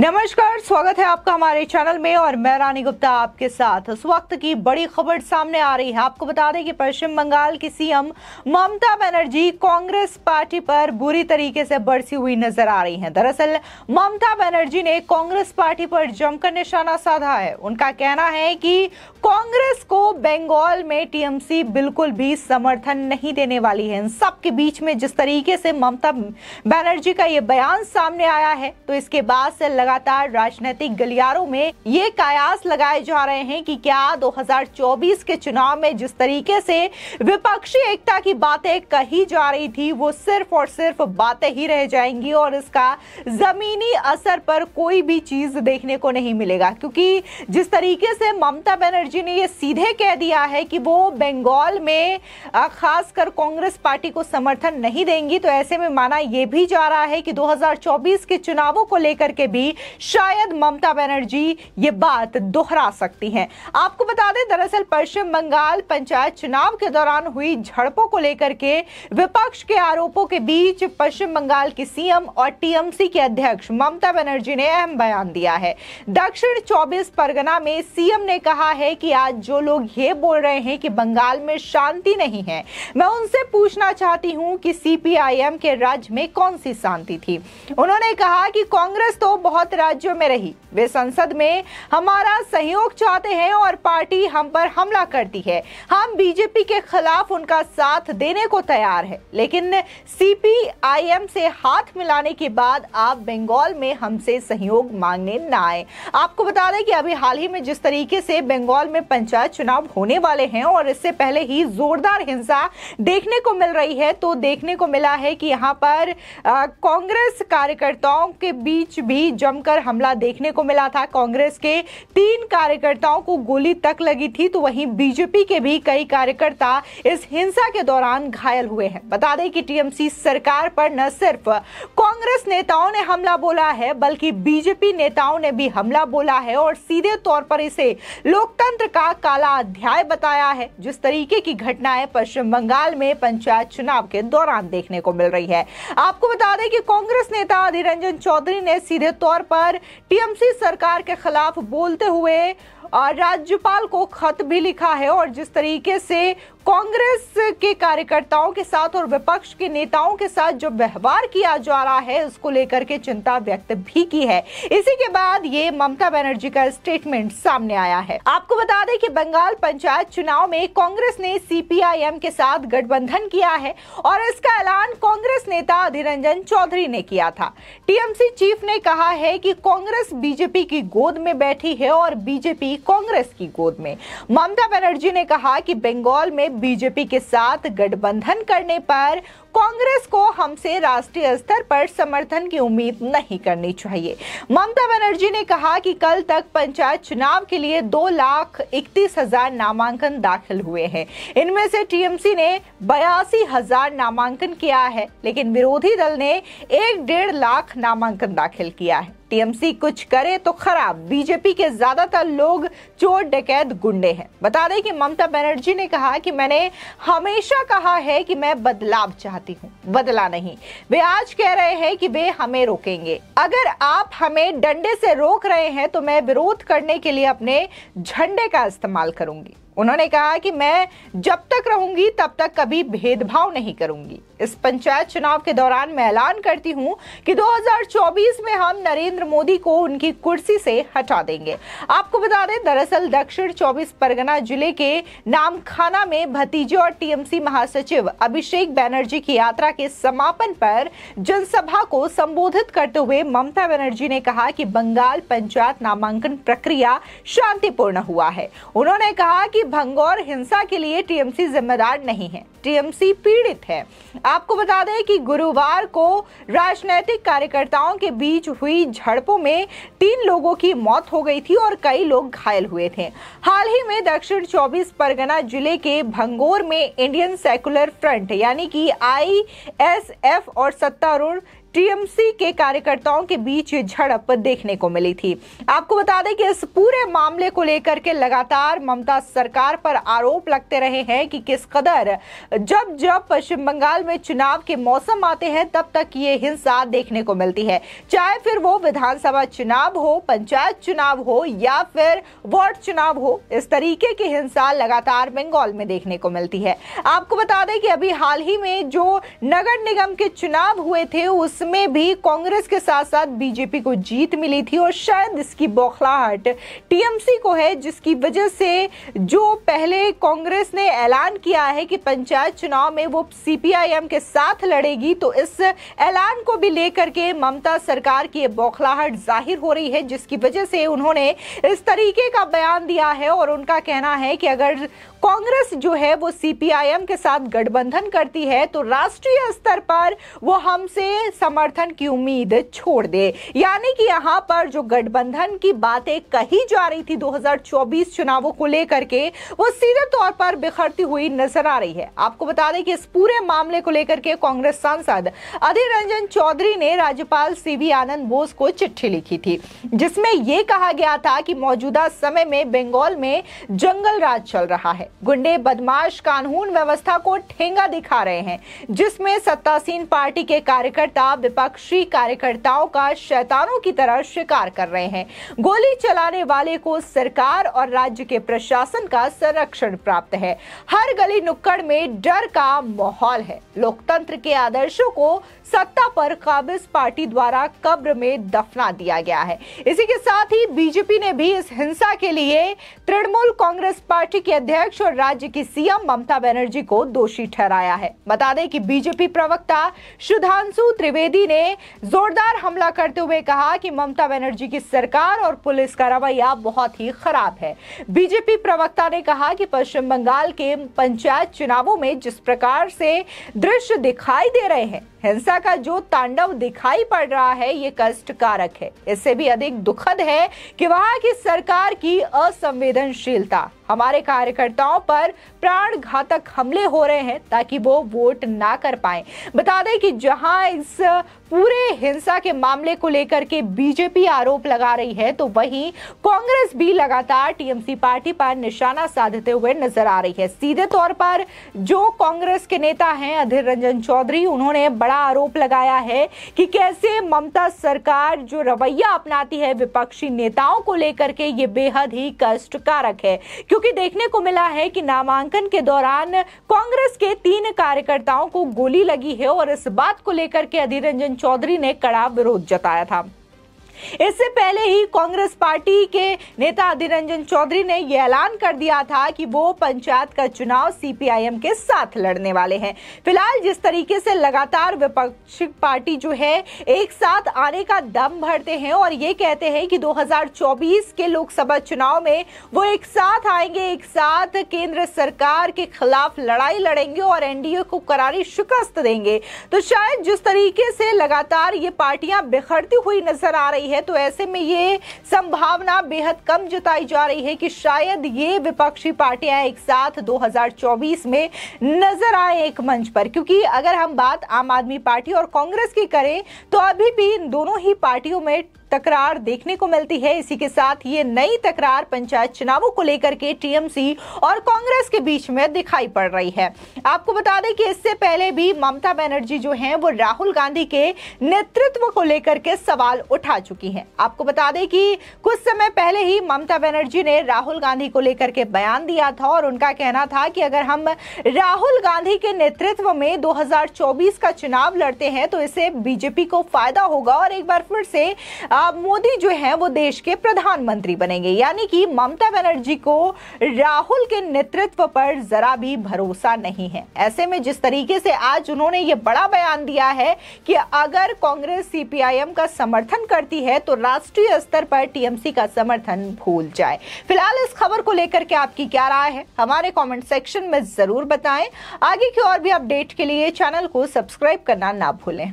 नमस्कार, स्वागत है आपका हमारे चैनल में और मैं रानी गुप्ता आपके साथ। इस वक्त की बड़ी खबर सामने आ रही है। आपको बता दें कि पश्चिम बंगाल की सीएम ममता बनर्जी कांग्रेस पार्टी पर बुरी तरीके से बरसी हुई नजर आ रही हैं। दरअसल ममता बनर्जी ने कांग्रेस पार्टी पर जमकर निशाना साधा है। उनका कहना है कि कांग्रेस को बंगाल में टीएमसी बिल्कुल भी समर्थन नहीं देने वाली है। इन सबके बीच में जिस तरीके से ममता बनर्जी का ये बयान सामने आया है, तो इसके बाद से लगातार राजनीतिक गलियारों में ये कयास लगाए जा रहे हैं कि क्या 2024 के चुनाव में जिस तरीके से विपक्षी एकता की बातें कही जा रही थी, वो सिर्फ और सिर्फ बातें ही रह जाएंगी और इसका जमीनी असर पर कोई भी चीज देखने को नहीं मिलेगा। क्योंकि जिस तरीके से ममता बनर्जी ने ये सीधे कह दिया है कि वो बंगाल में खासकर कांग्रेस पार्टी को समर्थन नहीं देंगी, तो ऐसे में माना यह भी जा रहा है कि 2024 के चुनावों को लेकर के भी शायद ममता बनर्जी ये बात दोहरा सकती हैं। आपको बता दें, दरअसल पश्चिम बंगाल पंचायत चुनाव के दौरान हुई झड़पों को लेकर के विपक्ष के आरोपों के बीच पश्चिम बंगाल की सीएम और टीएमसी के अध्यक्ष ममता बनर्जी ने अहम बयान दिया है। दक्षिण 24 परगना में सीएम ने कहा है कि आज जो लोग ये बोल रहे हैं कि बंगाल में शांति नहीं है, मैं उनसे पूछना चाहती हूं कि सीपीआईएम के राज्य में कौन सी शांति थी। उन्होंने कहा कि कांग्रेस तो बहुत राज्यों में रही, वे संसद में हमारा सहयोग चाहते हैं और पार्टी हम पर हमला करती है। हम बीजेपी के खिलाफ उनका साथ देने को तैयार है, लेकिन सीपीआईएम से हाथ मिलाने के बाद आप बंगाल में हमसे सहयोग मांगने ना आए। आपको बता दें कि अभी हाल ही में जिस तरीके से बंगाल में पंचायत चुनाव होने वाले हैं और इससे पहले ही जोरदार हिंसा देखने को मिल रही है, तो देखने को मिला है कि यहाँ पर कांग्रेस कार्यकर्ताओं के बीच भी जमकर हमला देखने को मिला था। कांग्रेस के 3 कार्यकर्ताओं को गोली तक लगी थी, तो वहीं बीजेपी के भी कई कार्यकर्ता इस हिंसा के दौरान घायल हुए हैं। बता दें कि टीएमसी सरकार पर न सिर्फ कांग्रेस नेताओं ने हमला बोला है, बल्कि बीजेपी नेताओं ने भी हमला बोला है और सीधे तौर पर इसे लोकतंत्र का काला अध्याय बताया है। जिस तरीके की घटनाएं पश्चिम बंगाल में पंचायत चुनाव के दौरान देखने को मिल रही है। आपको बता दें कि कांग्रेस नेता अधीर रंजन चौधरी ने सीधे तौर पर टीएमसी सरकार के खिलाफ बोलते हुए राज्यपाल को खत भी लिखा है और जिस तरीके से कांग्रेस के कार्यकर्ताओं के साथ और विपक्ष के नेताओं के साथ जो व्यवहार किया जा रहा है, उसको लेकर के चिंता व्यक्त भी की है। इसी के बाद ये ममता बनर्जी का स्टेटमेंट सामने आया है। आपको बता दें कि बंगाल पंचायत चुनाव में कांग्रेस ने सीपीआईएम के साथ गठबंधन किया है और इसका ऐलान कांग्रेस नेता अधीर रंजन चौधरी ने किया था। टीएमसी चीफ ने कहा है कि कांग्रेस बीजेपी की गोद में बैठी है और बीजेपी कांग्रेस की गोद में। ममता बनर्जी ने कहा कि बंगाल में बीजेपी के साथ गठबंधन करने पर कांग्रेस को हमसे राष्ट्रीय स्तर पर समर्थन की उम्मीद नहीं करनी चाहिए। ममता बनर्जी ने कहा कि कल तक पंचायत चुनाव के लिए 2,31,000 नामांकन दाखिल हुए हैं। इनमें से टीएमसी ने 82,000 नामांकन किया है, लेकिन विरोधी दल ने 1.5 लाख नामांकन दाखिल किया है। टीएमसी कुछ करे तो खराब, बीजेपी के ज्यादातर लोग चोर डकैत गुंडे हैं। बता दें कि ममता बनर्जी ने कहा कि मैंने हमेशा कहा है कि मैं बदलाव चाहती हूँ, बदला नहीं। वे आज कह रहे हैं कि वे हमें रोकेंगे। अगर आप हमें डंडे से रोक रहे हैं तो मैं विरोध करने के लिए अपने झंडे का इस्तेमाल करूंगी। उन्होंने कहा कि मैं जब तक रहूंगी तब तक कभी भेदभाव नहीं करूंगी। इस पंचायत चुनाव के दौरान मैं ऐलान करती हूं कि 2024 में हम नरेंद्र मोदी को उनकी कुर्सी से हटा देंगे। आपको बता दें, दरअसल दक्षिण 24 परगना जिले के नामखाना में भतीजे और टीएमसी महासचिव अभिषेक बनर्जी की यात्रा के समापन पर जनसभा को संबोधित करते हुए ममता बनर्जी ने कहा कि बंगाल पंचायत नामांकन प्रक्रिया शांतिपूर्ण हुआ है। उन्होंने कहा कि भंगौर हिंसा के लिए टीएमसी जिम्मेदार नहीं है, टीएमसी पीड़ित है। आपको बता दें कि गुरुवार को राजनीतिक कार्यकर्ताओं के बीच हुई झड़पों में 3 लोगों की मौत हो गई थी और कई लोग घायल हुए थे। हाल ही में दक्षिण 24 परगना जिले के भंगौर में इंडियन सेकुलर फ्रंट यानी कि आईएसएफ और सत्तारूढ़ टीएमसी के कार्यकर्ताओं के बीच ये झड़प देखने को मिली थी। आपको बता दें कि इस पूरे मामले को लेकर के लगातार ममता सरकार पर आरोप लगते रहे हैं कि किस कदर जब जब पश्चिम बंगाल में चुनाव के मौसम आते हैं तब तक ये हिंसा देखने को मिलती है, चाहे फिर वो विधानसभा चुनाव हो, पंचायत चुनाव हो या फिर वार्ड चुनाव हो। इस तरीके की हिंसा लगातार बंगाल में देखने को मिलती है। आपको बता दें कि अभी हाल ही में जो नगर निगम के चुनाव हुए थे उसमें भी कांग्रेस के साथ साथ बीजेपी को जीत मिली थी और शायद इसकी बौखलाहट टीएमसी को है, जिसकी वजह से जो पहले कांग्रेस ने ऐलान किया है कि पंचायत चुनाव में वो सीपीआईएम के साथ लड़ेगी, तो इस ऐलान को भी लेकर के ममता सरकार की बौखलाहट जाहिर हो रही है, जिसकी वजह से उन्होंने इस तरीके का बयान दिया है और उनका कहना है कि अगर कांग्रेस जो है वो सीपीआईएम के साथ गठबंधन करती है तो राष्ट्रीय स्तर पर वो हमसे समर्थन की उम्मीद छोड़ दे। यानी कि यहाँ पर जो गठबंधन की बातें कही जा रही थी 2024 चुनावों को लेकर के, वो सीधे तौर पर बिखरती हुई नजर आ रही है। आपको बता दें कि इस पूरे मामले को लेकर के कांग्रेस सांसद अधीर रंजन चौधरी ने राज्यपाल सीवी आनंद बोस को चिट्ठी लिखी थी, जिसमें यह कहा गया था कि मौजूदा समय में बंगाल में जंगल राज चल रहा है। गुंडे बदमाश कानून व्यवस्था को ठेंगा दिखा रहे हैं, जिसमें सत्तासीन पार्टी के कार्यकर्ता विपक्षी कार्यकर्ताओं का शैतानों की तरह शिकार कर रहे हैं। गोली चलाने वाले को सरकार और राज्य के प्रशासन का संरक्षण प्राप्त है। हर गली नुक्कड़ में डर का माहौल है। लोकतंत्र के आदर्शों को सत्ता पर काबिज पार्टी द्वारा कब्र में दफना दिया गया है। इसी के साथ ही बीजेपी ने भी इस हिंसा के लिए तृणमूल कांग्रेस पार्टी के अध्यक्ष और राज्य की सीएम ममता बनर्जी को दोषी ठहराया है। बता दें कि बीजेपी प्रवक्ता सुधांशु त्रिवेदी ने जोरदार हमला करते हुए कहा कि ममता बनर्जी की सरकार और पुलिस का रवैया बहुत ही खराब है। बीजेपी प्रवक्ता ने कहा कि पश्चिम बंगाल के पंचायत चुनावों में जिस प्रकार से दृश्य दिखाई दे रहे हैं, हिंसा का जो तांडव दिखाई पड़ रहा है, ये कष्टकारक है। इससे भी अधिक दुखद है कि वहां की सरकार की असंवेदनशीलता। हमारे कार्यकर्ताओं पर प्राण घातक हमले हो रहे हैं ताकि वो वोट ना कर पाए। बता दें कि जहां इस पूरे हिंसा के मामले को लेकर के बीजेपी आरोप लगा रही है, तो वहीं कांग्रेस भी लगातार टीएमसी पार्टी पर निशाना साधते हुए नजर आ रही है। सीधे तौर पर जो कांग्रेस के नेता हैं अधीर रंजन चौधरी, उन्होंने बड़ा आरोप लगाया है कि कैसे ममता सरकार जो रवैया अपनाती है विपक्षी नेताओं को लेकर के, ये बेहद ही कष्टकारक है, क्योंकि देखने को मिला है कि नामांकन के दौरान कांग्रेस के 3 कार्यकर्ताओं को गोली लगी है और इस बात को लेकर के अधीर रंजन चौधरी ने कड़ा विरोध जताया था। इससे पहले ही कांग्रेस पार्टी के नेता अधीर रंजन चौधरी ने यह ऐलान कर दिया था कि वो पंचायत का चुनाव सीपीआईएम के साथ लड़ने वाले हैं। फिलहाल जिस तरीके से लगातार विपक्षी पार्टी जो है एक साथ आने का दम भरते हैं और ये कहते हैं कि 2024 के लोकसभा चुनाव में वो एक साथ आएंगे, एक साथ केंद्र सरकार के खिलाफ लड़ाई लड़ेंगे और एनडीए को करारी शिकस्त देंगे, तो शायद जिस तरीके से लगातार ये पार्टियां बिखरती हुई नजर आ रही है, तो ऐसे में ये संभावना बेहद कम जताई जा रही है कि शायद ये विपक्षी पार्टियां एक साथ 2024 में नजर आए एक मंच पर। क्योंकि अगर हम बात आम आदमी पार्टी और कांग्रेस की करें तो अभी भी इन दोनों ही पार्टियों में तकरार देखने को मिलती है। इसी के साथ ये नई तकरार पंचायत चुनावों को लेकर के टीएमसी और कांग्रेस के बीच में दिखाई पड़ रही है। आपको बता दें कि इससे पहले भी ममता बनर्जी जो हैं वो राहुल गांधी के नेतृत्व को लेकर के सवाल उठा चुकी हैं। आपको बता दें कि कुछ समय पहले ही ममता बनर्जी ने राहुल गांधी को लेकर के बयान दिया था और उनका कहना था कि अगर हम राहुल गांधी के नेतृत्व में 2024 का चुनाव लड़ते हैं तो इससे बीजेपी को फायदा होगा और एक बार फिर से मोदी जो है वो देश के प्रधानमंत्री बनेंगे। यानी कि ममता बनर्जी को राहुल के नेतृत्व पर जरा भी भरोसा नहीं है। ऐसे में जिस तरीके से आज उन्होंने ये बड़ा बयान दिया है कि अगर कांग्रेस सीपीआईएम का समर्थन करती है तो राष्ट्रीय स्तर पर टीएमसी का समर्थन भूल जाए। फिलहाल इस खबर को लेकर के आपकी क्या राय है, हमारे कमेंट सेक्शन में जरूर बताएं। आगे की और भी अपडेट के लिए चैनल को सब्सक्राइब करना ना भूलें।